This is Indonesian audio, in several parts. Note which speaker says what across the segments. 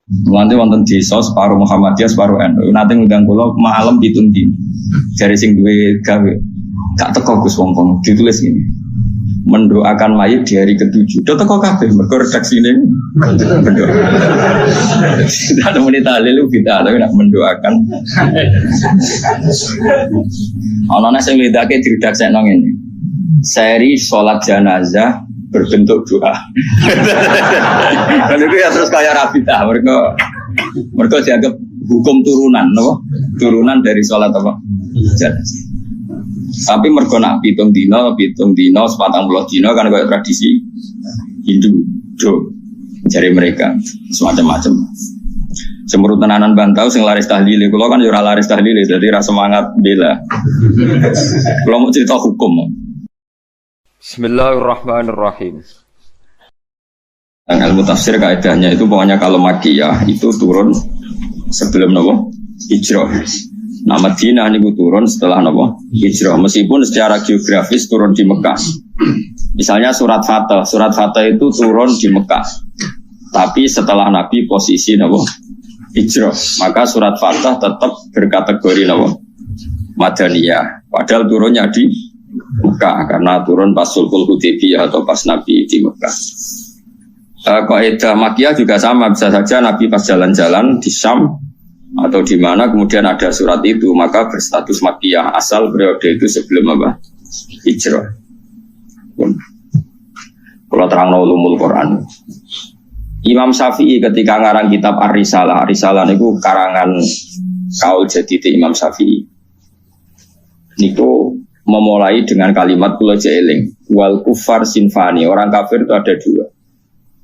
Speaker 1: Nanti wonten desa separuh Muhammadiyah separuh NU. Nanti ngundang kula malam ditundi. Jari sing duwe gawe. Gak teko Gus wong ditulis ngene. Mendoakan mayit di hari ke-7. Do teko kabeh mergo redaksine mendoa. Tidak muni tahlil kita tapi nak mendoakan. Ana sing lidake diredaksekno ngene. Seri salat jenazah berbentuk doa. Kan itu ya terus kayak Rabidah mereka dianggap hukum turunan, no? Turunan dari sholat apa? Jenazah. Tapi mereka nak pitung dino, 40 dino kan kayak tradisi Hindu, jari mereka semacam-macam. Semurut tenanan bantau sing laris tahlil, kalau kan jurah laris tahlil, jadi rasa semangat bela. Kalau mau cerita hukum.
Speaker 2: Bismillahirrahmanirrahim.
Speaker 1: Ilmu tafsir kaidahnya itu pokoknya kalau Makkiyah itu turun sebelum Nabi hijrah. Nah Madinah ini turun setelah Nabi hijrah. Meskipun secara geografis turun di Mekah. Misalnya surat Fatah itu turun di Mekah. Tapi setelah Nabi posisi Nabi hijrah, maka surat Fatah tetap berkategori Nabi Madaniyah. Padahal turunnya di Mekah karena turun pas Sulhul Hudaybiyah atau pas Nabi di Mekah. Kaidah Makkiyah juga sama, bisa saja Nabi pas jalan-jalan di Syam atau di mana kemudian ada surat itu, maka berstatus Makkiyah asal periode itu sebelum apa? Hijrah. Kalau terang ulumul Quran. Imam Syafi'i ketika ngarang kitab Ar-Risalah itu karangan kaul jadid Imam Syafi'i. Niku memulai dengan kalimat kula jeeling wal kufar sinfani, orang kafir itu ada dua.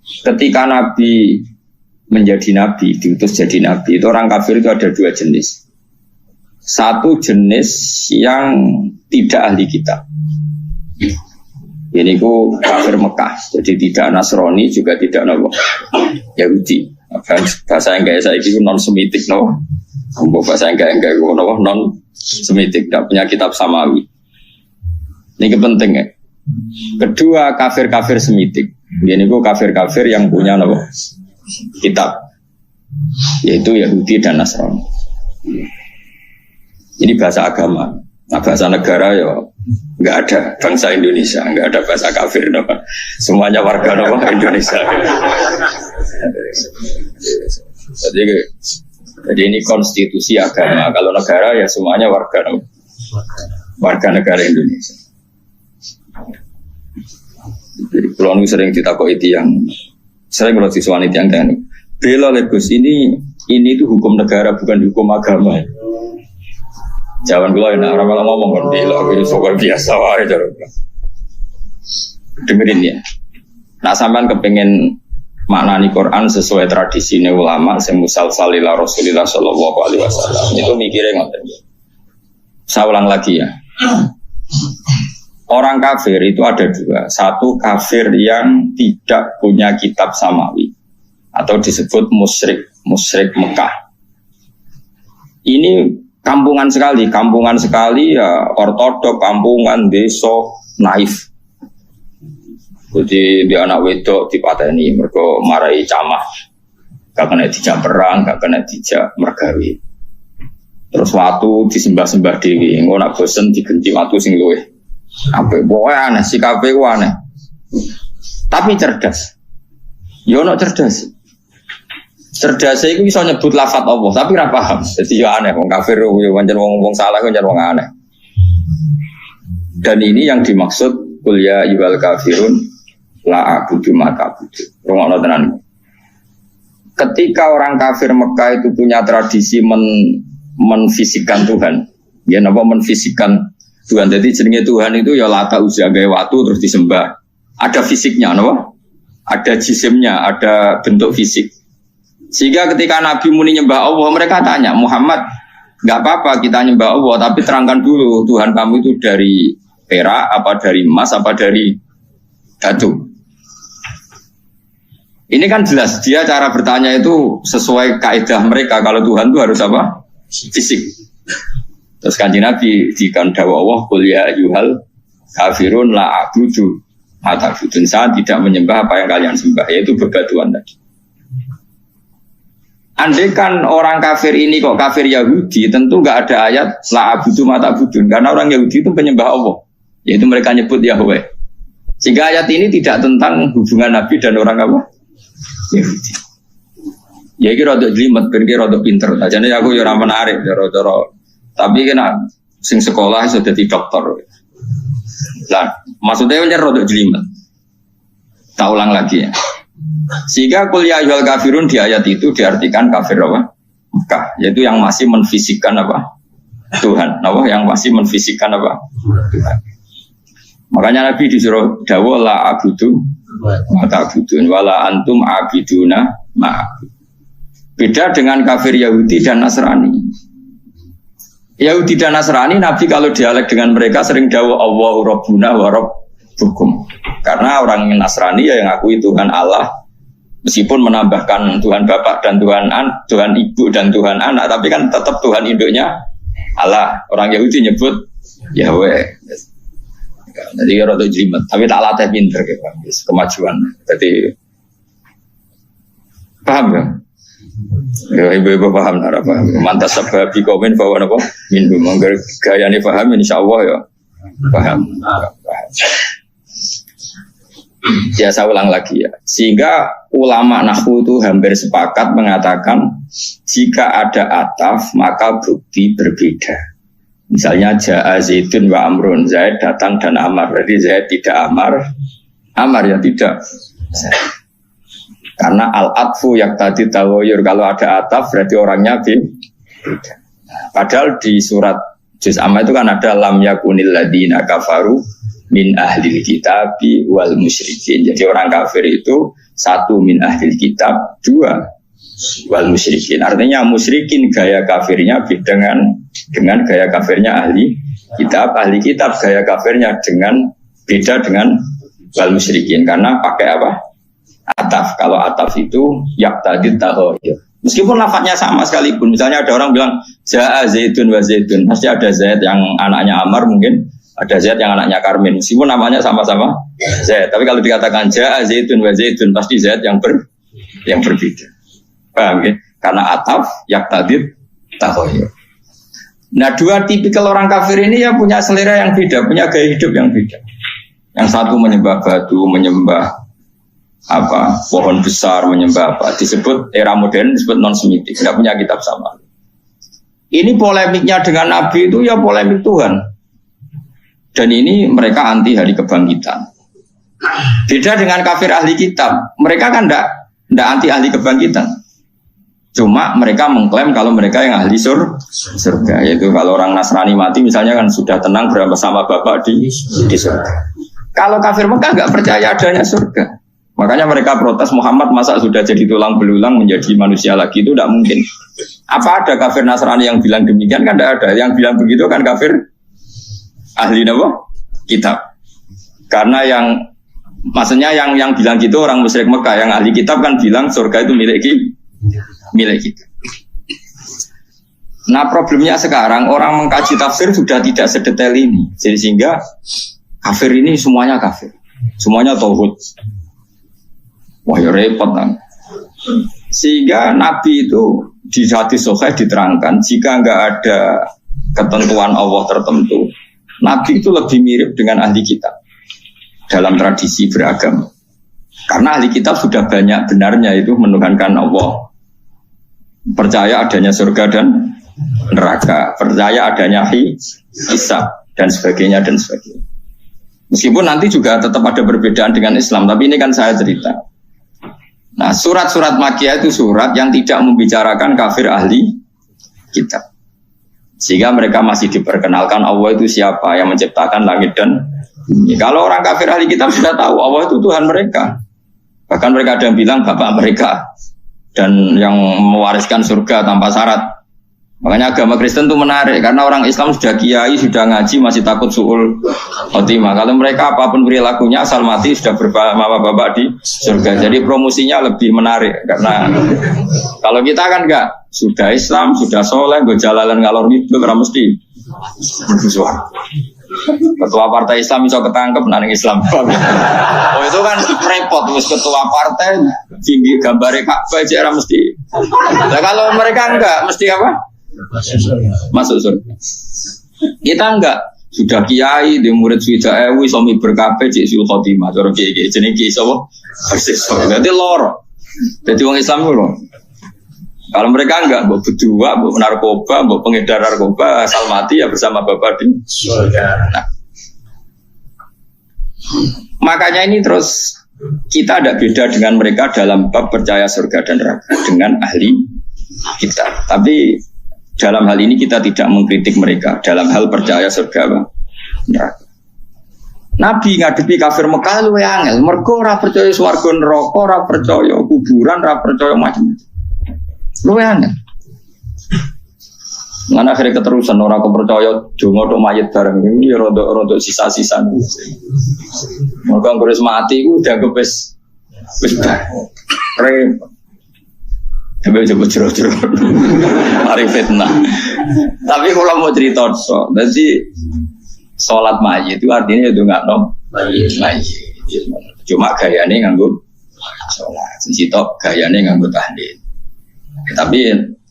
Speaker 1: Ketika Nabi menjadi Nabi, diutus jadi Nabi, itu orang kafir itu ada dua jenis. Satu jenis yang tidak ahli kitab. Ini ku kafir Mekah, jadi tidak Nasrani juga tidak Yahudi. Bahasa yang kayak saya itu non Semitik, bahasa yang kayak non Semitik, tidak punya kitab Samawi. Ini penting ya. Kedua kafir-kafir Semitik. Ini ku kafir-kafir yang punya kitab, yaitu Yahudi dan Nasrani. Ini bahasa agama. Nah bahasa negara ya nggak ada, bangsa Indonesia nggak ada bahasa kafir, semuanya warga Indonesia. Jadi ini konstitusi agama. Kalau negara ya semuanya warga negara Indonesia. Jadi kalau sering ditakoi tiang, sering kalau siswani tiang bela Gus ini itu hukum negara bukan hukum agama. Jangan gue enak orang malah ngomong kan bela, ini soal biasa aja. Dengerin ya. Nak sampean kepengen maknani Quran sesuai tradisi ulama, semusal salila Rasulillah Shallallahu Alaihi Wasallam. Itu mikirnya ngoten. Saya ulang lagi ya. Orang kafir itu ada dua. Satu kafir yang tidak punya kitab samawi atau disebut musyrik Mekah. Ini kampungan sekali ya, ortodok, kampungan, desa, naif. Jadi dia anak wedok dipateni mergo marahi camah. Gak kena dijak perang, gak kena dijak mergawi. Terus watu disembah-sembah dewi, engko nak bosen digenti watu sing luwih. Apa boy aneh, sikapnya aneh. Tapi cerdas. Yono cerdas. Cerdasnya itu bisa nyebut lafaz Allah, tapi tidak paham. Jadi ya aneh, wong kafir, wong salah, wong aneh. Dan ini yang dimaksud kuliah yuwal kafirun la a'budu ma ta'budu. Rungokno tenan. Ketika orang kafir Mekah itu punya tradisi menfisikkan Tuhan, ya napa menfisikkan Tuhan. Jadi jenenge Tuhan itu ya Lata Uzza gawe watu terus disembah. Ada fisiknya, no? Ada jisimnya, ada bentuk fisik. Sehingga ketika Nabi muni nyembah Allah, mereka tanya, Muhammad, nggak apa-apa kita nyembah Allah, tapi terangkan dulu Tuhan kamu itu dari perak, apa dari emas, apa dari batu. Ini kan jelas dia cara bertanya itu sesuai kaidah mereka. Kalau Tuhan itu harus apa? Fisik. Terus kanjeng Nabi dikandha Allah qul ya ayyuhal kafirun la a'budu ma ta'budun, saya tidak menyembah apa yang kalian sembah, yaitu bebatuan tadi. Andai kan orang kafir ini kok kafir Yahudi, tentu nggak ada ayat la abudu mata abudun, karena orang Yahudi itu penyembah Allah, yaitu mereka nyebut Yahweh. Sehingga ayat ini tidak tentang hubungan Nabi dan orang apa? Yahudi. Ya iki rada jlimet, ben iki rada pinter. Ajane aku ya ora menarik, cara-cara. Tapi kena sing sekolah iso dadi dokter. Lah, maksudnya kan rada jlimet. Tak ulang lagi ya. Sehingga kuliah ayyuhal kafirun di ayat itu diartikan kafir apa? Mekah, yaitu yang masih menfisikkan apa? Tuhan. Apa? Yang masih menfisikkan apa? Tuhan. Makanya Nabi disuruh dawa la abudu mata abudun wala antum abiduna ma'abud. Beda dengan kafir Yahudi dan Nasrani. Yahudi dan Nasrani, Nabi kalau dialek dengan mereka sering dawa Allahu Rabbuna wa Rabbukum. Karena orang Nasrani ya yang akui Tuhan Allah, meskipun menambahkan Tuhan Bapak dan Tuhan Ibu dan Tuhan Anak, tapi kan tetap Tuhan induknya Allah. Orang Yahudi nyebut Yahweh. Jadi rada jelimet, tapi tak latih pinter kemajuan. Jadi paham ya? Ya ibu-ibu paham nara paham. Mantas sebab komen bahwa apa? Mindu manggar gaya ini paham insyaallah ya. Paham. Ya saya ulang lagi ya. Sehingga ulama nahwu itu hampir sepakat mengatakan jika ada ataf maka bukti berbeda. Misalnya Ja'a Zaidun wa Amrun, Zaid datang dan Amar. Berarti Zaid tidak Amar, Amar ya tidak. Karena al-atfu yaktadi tawayyur, kalau ada ataf berarti orangnya beda. Padahal di surat Juz Amma itu kan ada lam yakunil ladina kafaru min ahlil kitabi wal musyrikin. Jadi orang kafir itu satu min ahlil kitab, dua wal musyrikin. Artinya musyrikin gaya kafirnya beda dengan gaya kafirnya ahli kitab gaya kafirnya beda dengan wal musyrikin karena pakai apa? Ataf. Kalau ataf itu yaqtadit tahoyyur. Meskipun lafadznya sama sekalipun, misalnya ada orang bilang Ja'a Zaidun wa Zaidun, pasti ada Zaid yang anaknya Amar, mungkin ada Zaid yang anaknya Karmin, meskipun namanya sama-sama Zaid. Tapi kalau dikatakan Ja'a Zaidun wa Zaidun, pasti Zaid yang berbeda. Paham ya? Karena ataf yaqtadit tahoyyur. Nah, dua tipikal orang kafir ini ya punya selera yang beda, punya gaya hidup yang beda. Yang satu menyembah batu, menyembah pohon besar, menyembah disebut era modern, disebut non-semitik, tidak punya kitab sama. Ini polemiknya dengan Nabi itu ya polemik Tuhan. Dan ini mereka anti hari kebangkitan. Beda dengan kafir ahli kitab, mereka kan tidak anti ahli kebangkitan. Cuma mereka mengklaim kalau mereka yang ahli surga, yaitu kalau orang Nasrani mati misalnya kan sudah tenang bersama Bapak di surga. Kalau kafir Mekah nggak percaya adanya surga, makanya mereka protes Muhammad masa sudah jadi tulang belulang menjadi manusia lagi, itu tidak mungkin. Apa ada kafir Nasrani yang bilang demikian? Kan tidak ada. Yang bilang begitu kan kafir ahli kitab. Karena maksudnya yang bilang gitu orang musyrik Mekah, yang ahli kitab kan bilang surga itu milik kita. Nah problemnya sekarang orang mengkaji tafsir sudah tidak sedetail ini, jadi sehingga kafir ini semuanya kafir, semuanya tauhid. Wah ya repot kan. Sehingga Nabi itu di hadis sahih diterangkan jika enggak ada ketentuan Allah tertentu, Nabi itu lebih mirip dengan ahli kitab dalam tradisi beragama. Karena ahli kitab sudah banyak benarnya itu menuhankan Allah, percaya adanya surga dan neraka, percaya adanya hisab dan sebagainya. Meskipun nanti juga tetap ada perbedaan dengan Islam, tapi ini kan saya cerita. Nah, surat-surat Makkiyah itu surat yang tidak membicarakan kafir ahli kitab. Sehingga mereka masih diperkenalkan Allah itu siapa yang menciptakan langit dan bumi. Kalau orang kafir ahli kitab sudah tahu Allah itu Tuhan mereka. Bahkan mereka ada yang bilang bapak mereka dan yang mewariskan surga tanpa syarat. Makanya agama Kristen itu menarik karena orang Islam sudah kiai, sudah ngaji masih takut su'ul khotimah. Kalau mereka apapun perilakunya asal mati sudah bapak-bapak di surga. Jadi promosinya lebih menarik karena kalau kita kan enggak, sudah Islam, sudah soleh, berjalan ngalor ngidul ora mesti bersuara. Ketua partai Islam bisa ketangkep nang Islam. Oh itu kan repot, wis ketua partai tinggi gambare Ka'bah aja ora mesti Nah, kalau mereka enggak, mesti apa? Masuk surga. Kita enggak. Sudah kiai, di murid sudah suami berkape, cik sul khotimah. Cara kiai, jenis kiai sapa? Persis. Berarti loro. Jadi orang Islam itu loh. Kalau mereka enggak, mau berdua, mau narkoba, mau pengedar narkoba, asal mati ya bersama bapak di surga. Nah, makanya ini terus kita ada beda dengan mereka dalam bab percaya surga dan neraka dengan ahli kita. Tapi dalam hal ini kita tidak mengkritik mereka dalam hal percaya surga dan neraka. Nabi ngadepi kafir Mekah luwe angel, mergo ora percaya swarga neraka, ora percaya kuburan, ora percaya macam-macam. Luwe angel. Ngan akhirnya keterusan orang kepercaya donga tok mayit bareng iki ya rada sisa-sisa. Mergo ngurus mati ku dianggap wis repot. Coba jero-jero. Mari fitnah. Tapi kalau mau cerita so, jadi sholat mayit itu artinya itu enggak no mayit. Cuma gayane nganggo sholat. Sitok gayane nganggo tahlil. Tapi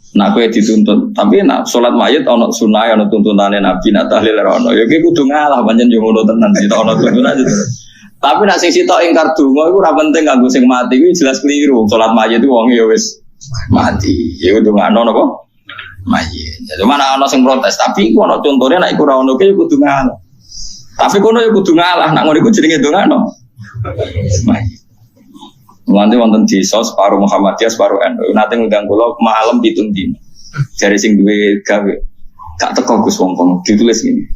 Speaker 1: nak kowe dituntut, tapi nak sholat mayit ana sunah ana tuntunane Nabi nak tahlil ora ono. Ya iki kudu ngalah pancen yo ngono tenan sitok ana tuntunan aja. Tapi nak sing sitok ingkar donga iku ora penting kanggo sing mati kuwi jelas keliru. Sholat mayit itu wong ya wis mati. Ya kudu ngono napa? Mayit. Ya mana ana sing protes, tapi iku ana contone nek iku ora ono ki kudu ngalah. Tapi kono ya kudu ngalah, nak ngono iku jenenge dongano. Mayit. Nanti wonten desa separuh Muhammadiyah separuh NU. Nanti ngundang kula malam 7 dina. Jare sing duwe gawe gak teko Gus wong ditulis ngene.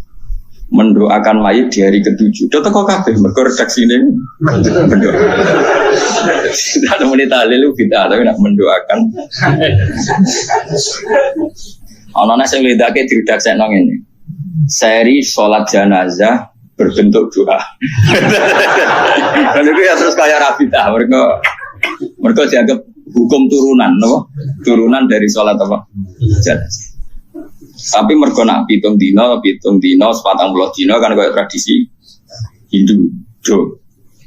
Speaker 1: Mendoakan mayit di hari ke-7. Do teko kabeh mergo redaksine mendoa. Ada menit tahlil kita tapi nak mendoakan. Ana nek sing lidake diredaksekno ngene. Seri salat jenazah berbentuk doa. Dan itu ya terus kayak Rabidah, mereka dianggap hukum turunan, no? Turunan dari sholat apa? Jenazah. Tapi mereka nak pitung dino, 40 dino kan kayak tradisi Hindu,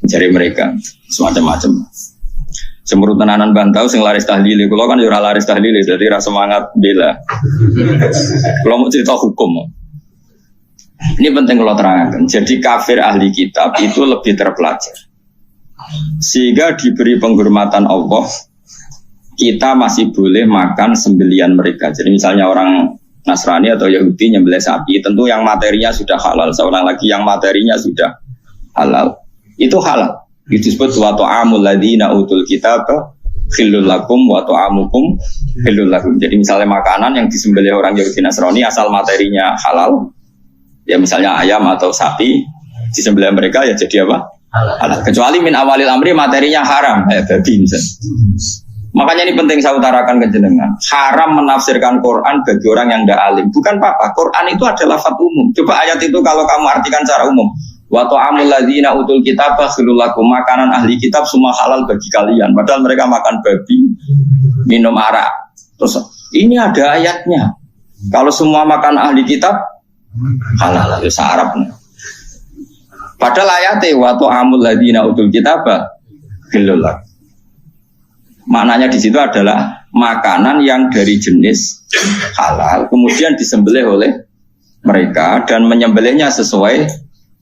Speaker 1: mencari mereka semacam-macam. Semurut tenanan bantau, sing laris tahlil, kalau kan jurah laris tahlil, jadi rasa semangat bela. Kalau mau cerita hukum. Ini penting kalau terangkan. Jadi kafir ahli kitab itu lebih terpelajar. Sehingga diberi penghormatan Allah, kita masih boleh makan sembelian mereka. Jadi misalnya orang Nasrani atau Yahudi nyembelih sapi, tentu yang materinya sudah halal. Seorang lagi yang materinya sudah halal, itu halal. Itu disebut wa ta'amul ladzina utul kitab khillul lakum wa ta'amukum khillul lakum. Jadi misalnya makanan yang disembelih orang Yahudi Nasrani asal materinya halal. Ya misalnya ayam atau sapi disembelih mereka ya jadi apa? Halal. Kecuali min awalil amri materinya haram, kayak babi misalnya. Makanya ini penting saya utarakan ke jenengan. Haram menafsirkan Quran bagi orang yang tidak alim. Bukan apa-apa. Quran itu adalah lafaz umum. Coba ayat itu kalau kamu artikan secara umum. Wa ta'amul ladzina utul kitab khairul lakum. Makanan ahli kitab semua halal bagi kalian. Padahal mereka makan babi, minum arak. Terus ini ada ayatnya. Kalau semua makan ahli kitab halal itu Arab. Padahal ayatnya wa ta'amul ladzina utul kitaba halal. Maknanya di situ adalah makanan yang dari jenis halal kemudian disembelih oleh mereka dan menyembelihnya sesuai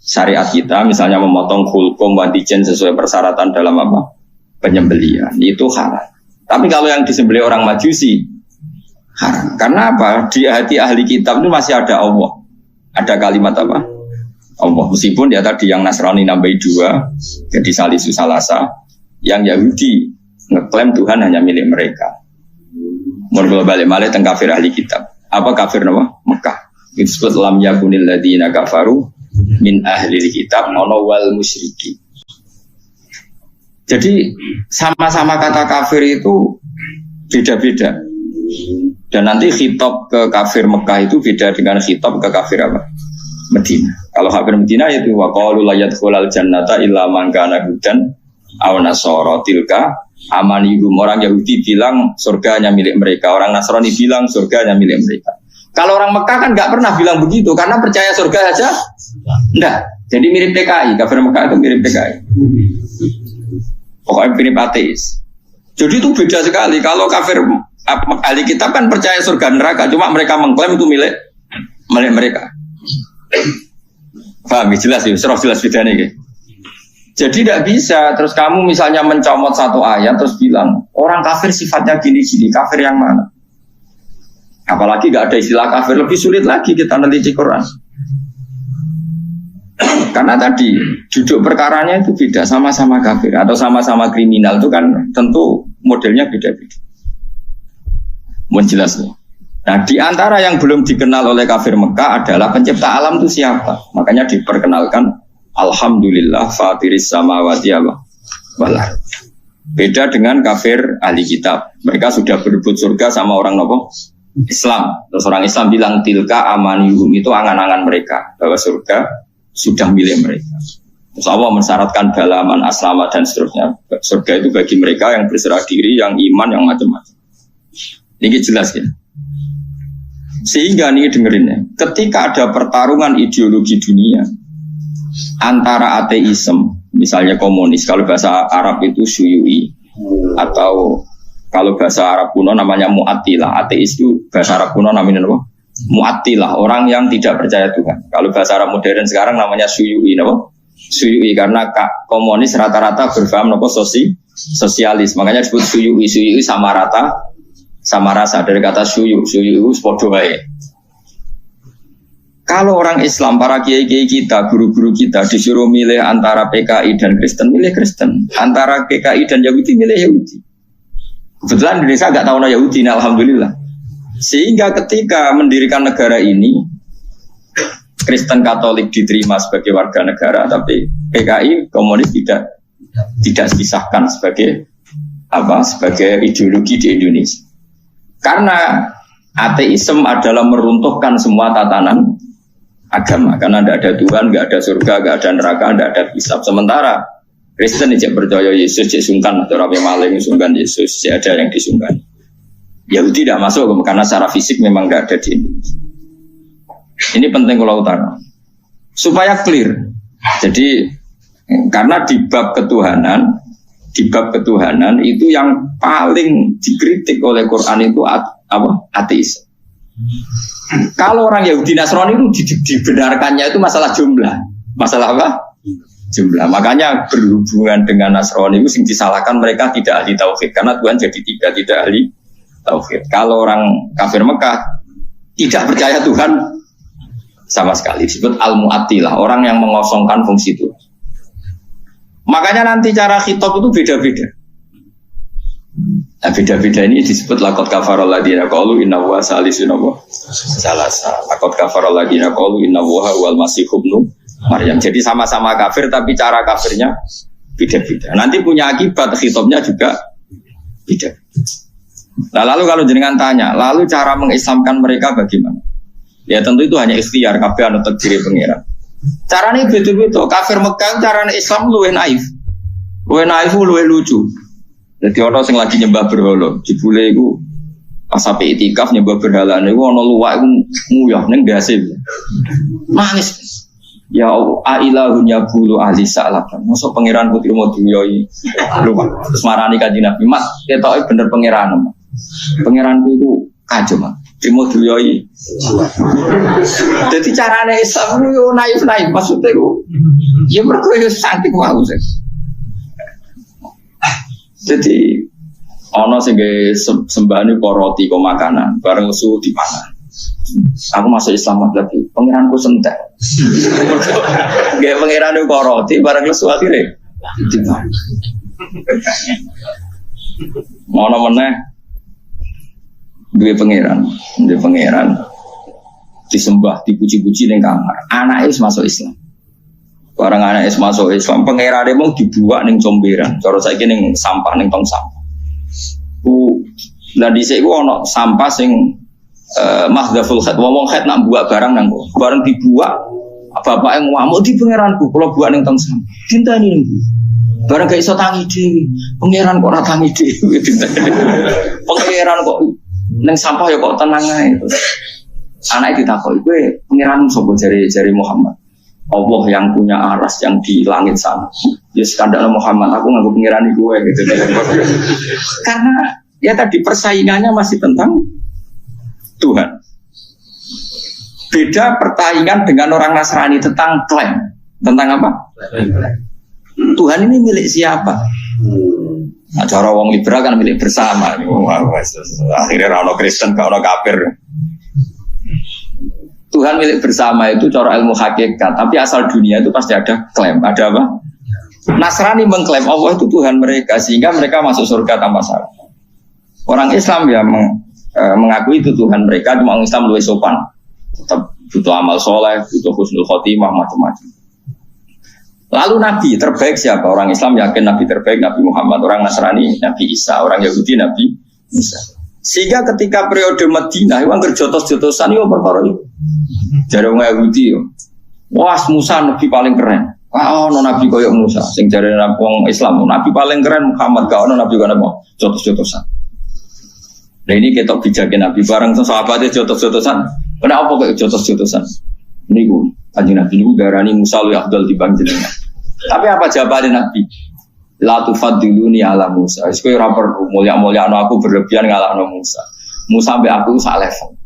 Speaker 1: syariat kita, misalnya memotong hulkum wadijen sesuai persyaratan dalam apa? Penyembelihan. Itu halal. Tapi kalau yang disembelih orang Majusi haram. Karena apa? Di hati ahli kitab itu masih ada Allah. Ada kalimat apa? Allah. Meskipun dia tadi yang Nasrani nambahi 2, jadi salisu salasa. Yang Yahudi ngeklaim Tuhan hanya milik mereka. Mergo balik malih teng kafir ahli kitab. Apa kafir nama? Mekah. Itu disebut lam yakunil ladzina kafaru min ahli kitab wal musyriki. Jadi sama-sama kata kafir itu beda-beda. Dan nanti khitab ke kafir Mekah itu beda dengan khitab ke kafir apa? Medina. Kalau kafir Medina itu wa qalu la yadkhulul jannata illa man kana hudan aw nasara tilka amanihum. Orang Yahudi bilang surga hanya milik mereka, orang Nasrani bilang surga hanya milik mereka. Kalau orang Mekah kan enggak pernah bilang begitu karena percaya surga aja enggak. Jadi mirip PKI, kafir Mekah itu mirip PKI. Pokoknya mirip ateis. Jadi itu beda sekali. Kalau kafir ahli kitab kan percaya surga neraka, cuma mereka mengklaim itu milik mereka. Paham? Jelas ya, jelas bedanya gitu. Jadi tidak bisa terus kamu misalnya mencomot satu ayat terus bilang orang kafir sifatnya gini-gini, kafir yang mana? Apalagi nggak ada istilah kafir, lebih sulit lagi kita neliti Quran. Karena tadi duduk perkaranya itu beda, sama-sama kafir atau sama-sama kriminal itu kan tentu modelnya beda-beda. Mohon jelas nih. Nah di antara yang belum dikenal oleh kafir Mekah adalah pencipta alam itu siapa. Makanya diperkenalkan Alhamdulillah fatiris samawati wal ardh. Beda dengan kafir ahli kitab. Mereka sudah berebut surga sama orang nopo Islam. Terus orang Islam bilang tilka amanihum, itu angan-angan mereka bahwa surga sudah milik mereka. Terus Allah mensyaratkan balaman, aslama dan seterusnya. Surga itu bagi mereka yang berserah diri, yang iman, yang macam-macam. Ini jelas ya. Sehingga ini dengerin ya. Ketika ada pertarungan ideologi dunia antara ateisme, misalnya komunis, kalau bahasa Arab itu syuyu'i, atau kalau bahasa Arab kuno namanya mu'attilah. Ateis itu bahasa Arab kuno namanya apa? Mu'attilah, orang yang tidak percaya Tuhan. Kalau bahasa Arab modern sekarang namanya syuyu'i, apa? Syuyu'i karena komunis rata-rata berfaham apa sosialis. Makanya disebut syuyu'i. Syuyu'i sama rata, sama rasa dari kata syuyu sepodo wae. Kalau orang Islam, para kiai-kiai kita, guru-guru kita disuruh milih antara PKI dan Kristen, milih Kristen. Antara PKI dan Yahudi, milih Yahudi. Kebetulan Indonesia nggak tahu Yahudi, nah, alhamdulillah. Sehingga ketika mendirikan negara ini, Kristen Katolik diterima sebagai warga negara, tapi PKI komunis tidak disahkan sebagai sebagai ideologi di Indonesia. Karena ateisme adalah meruntuhkan semua tatanan agama, karena tidak ada Tuhan, tidak ada surga, tidak ada neraka, tidak ada hisab. Sementara Kristen tidak percaya Yesus, tidak sungkan, atau Rabi Maling sungkan Yesus, tidak ada yang disungkan. Yahudi tidak masuk karena secara fisik memang tidak ada di Indonesia. Ini penting kalau utara supaya clear. Jadi karena di bab ketuhanan itu yang paling dikritik oleh Quran itu ateis. Kalau orang Yahudi Nasrani itu dibenarkannya itu masalah jumlah. Masalah apa? Jumlah. Makanya berhubungan dengan Nasrani itu yang disalahkan mereka tidak ahli tauhid karena Tuhan jadi tidak ahli tauhid. Kalau orang kafir Mekah tidak percaya Tuhan sama sekali, disebut al-mu'attilah, orang yang mengosongkan fungsi Tuhan. Makanya nanti cara khitab itu beda-beda. Nah, beda-beda ini disebut laqad kafaral ladina qalu inna huwa salisun salasa. Laqad kafaral ladina qalu inna huwa wal masih ibnu Maryam. Jadi sama-sama kafir tapi cara kafirnya beda-beda. Nanti punya akibat khitabnya juga beda. Nah, lalu kalau jenengan tanya, lalu cara mengislamkan mereka bagaimana? Ya tentu itu hanya ikhtiar, kabeh anu takdire pangeran. Carane beda-beda. Kafir Mekah carane Islam luwih naif. Luwih lucu. Jadi orang sing lagi nyembah berhala, jebule iku pas sampai itikaf nyembah berhala niku ana luwak iku nguyah ning ndase. Nangis. Ya ailahun yaqulu ahli sa'lakan. Mosok pangeran putri mau diyoi luwak. Terus marani kanjeng Nabi, "Mas, ketoke bener pangeran." Pangeranku itu kacau, Mas. Trimo diyoi. Jadi carane Islam yo naif-naif maksudnya ku. Ya mergo yo santik wae. Jadi ana sing sembahane kok roti kok makanan, bareng suhu dipangan. Aku masuk Islam lagi, pangeranku sentek. Nggih pangerane kok roti bareng lesu akhire. Mana meneh duwe pangeran disembah, dipuji-puji ning kamar. Anake wis masuk Islam. Barang anake wis masuk Islam, pangerane mau dibuak ning comberan. Cara saiki ning sampah ning tong sampah. Lah dhisik ku ana sampah sing mahdhaful khat. Wong khat nak buak barang nang kok. Bareng dibuak, bapake ngamuk di pangeranku, kula buak ning tong sampah. Dintani ning bareng gak iso tangi dhewe. Pangeran kok ora tangi dhewe. Pangeran kok neng sampah ya kok tenang ae. Anake ditakoki, "Kowe pangeran sapa?" jari Muhammad. Allah yang punya aras yang di langit sana. Ya skandal Muhammad, aku nganggo pangeran kowe gitu. Karena Ya tadi persaingannya masih tentang Tuhan. Beda persaingan dengan orang Nasrani tentang klaim. Tentang apa? Tuhan ini milik siapa? Nah, cara wong liberal kan milik bersama. Akhirnya orang Kristen, orang kafir. Tuhan milik bersama itu cara ilmu hakikat. Tapi asal dunia itu pasti ada klaim. Ada apa? Nasrani mengklaim Allah itu Tuhan mereka, sehingga mereka masuk surga tanpa syarat. Orang Islam ya mengakui itu Tuhan mereka, cuma orang Islam lebih sopan. Tetap butuh amal soleh, butuh husnul khotimah, macam-macam. Lalu Nabi terbaik siapa? Orang Islam yakin Nabi terbaik Nabi Muhammad, orang Nasrani Nabi Isa, orang Yahudi Nabi Isa. Sehingga ketika periode Madinah, itu anggar jotos-jotosan itu perkara itu. Jadi orang Yahudi, wah Musa Nabi paling keren. Wah, no Nabi koyok Musa. Sing jadi orang Islam, Nabi paling keren Muhammad. Kau no Nabi koyok mau jotos-jotosan. Nah ini kita bijakin Nabi bareng sahabatnya jotos-jotosan. Kenapa kok jotos-jotosan? Ini gue, Kanjeng Nabi ini garani Musa lu Abdul dibang jenengan. Tapi apa jawabannya Nabi? La tufaddiluni ala Musa. Wis kowe ora perlu mulya-mulyano aku berlebihan ngalahno Musa. Musa mbek aku sak level.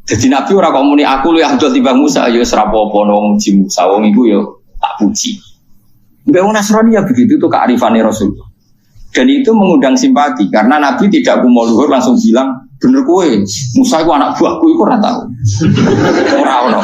Speaker 1: Jadi Nabi ora kok muni aku lu Abdul dibang Musa ya wis ora apa-apa nang muji Musa wong iku ya tak puji. Mbek wong Nasrani ya begitu itu kearifane Rasul. Dan itu mengundang simpati karena Nabi tidak kumo luhur langsung bilang bener kowe Musa iku anak buahku iku ora tau. Ora ono.